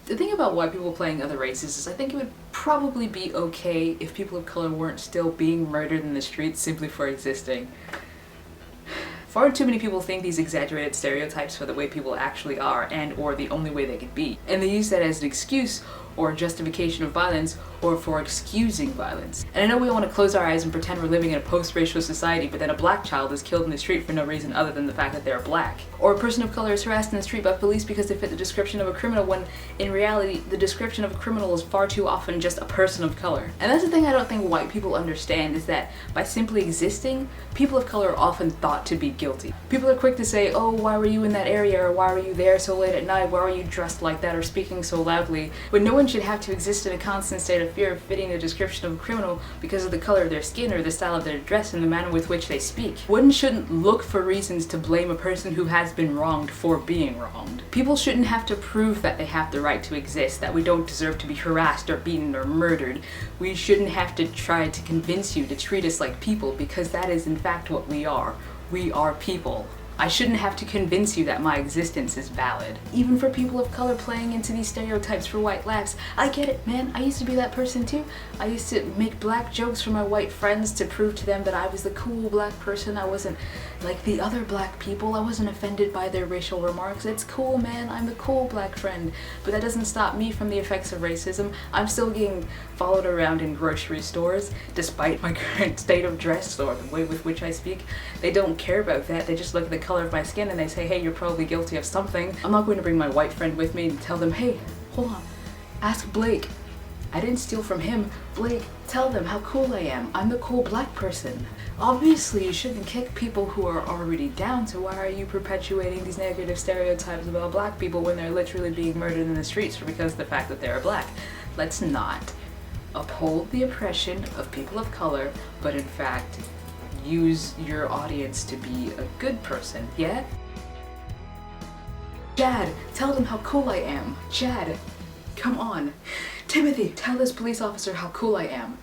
The thing about white people playing other races is I think it would probably be okay if people of color weren't still being murdered in the streets simply for existing. Far too many people think these exaggerated stereotypes for the way people actually are and or the only way they could be. And they use that as an excuse or justification of violence or for excusing violence. And I know we want to close our eyes and pretend we're living in a post-racial society, but then a black child is killed in the street for no reason other than the fact that they're black. Or a person of color is harassed in the street by police because they fit the description of a criminal when in reality the description of a criminal is far too often just a person of color. And that's the thing I don't think white people understand, is that by simply existing, people of color are often thought to be guilty. People are quick to say, oh, why were you in that area, or why were you there so late at night, why were you dressed like that or speaking so loudly, when no one should have to exist in a constant state of fear of fitting the description of a criminal because of the color of their skin or the style of their dress and the manner with which they speak. One shouldn't look for reasons to blame a person who has been wronged for being wronged. People shouldn't have to prove that they have the right to exist, that we don't deserve to be harassed or beaten or murdered. We shouldn't have to try to convince you to treat us like people, because that is in fact what we are. We are people. I shouldn't have to convince you that my existence is valid. Even for people of color playing into these stereotypes for white laughs, I get it, man. I used to be that person too. I used to make black jokes for my white friends to prove to them that I was the cool black person. I wasn't like the other black people. I wasn't offended by their racial remarks. It's cool, man. I'm the cool black friend. But that doesn't stop me from the effects of racism. I'm still getting followed around in grocery stores despite my current state of dress or the way with which I speak. They don't care about that. They just look at the color of my skin and they say, hey, you're probably guilty of something. I'm not going to bring my white friend with me and tell them, hey, hold on, ask Blake. I didn't steal from him. Blake, tell them how cool I am. I'm the cool black person. Obviously, you shouldn't kick people who are already down, so why are you perpetuating these negative stereotypes about black people when they're literally being murdered in the streets because of the fact that they're black? Let's not uphold the oppression of people of color, but in fact, use your audience to be a good person, yeah? Chad, tell them how cool I am. Chad, come on. Timothy, tell this police officer how cool I am.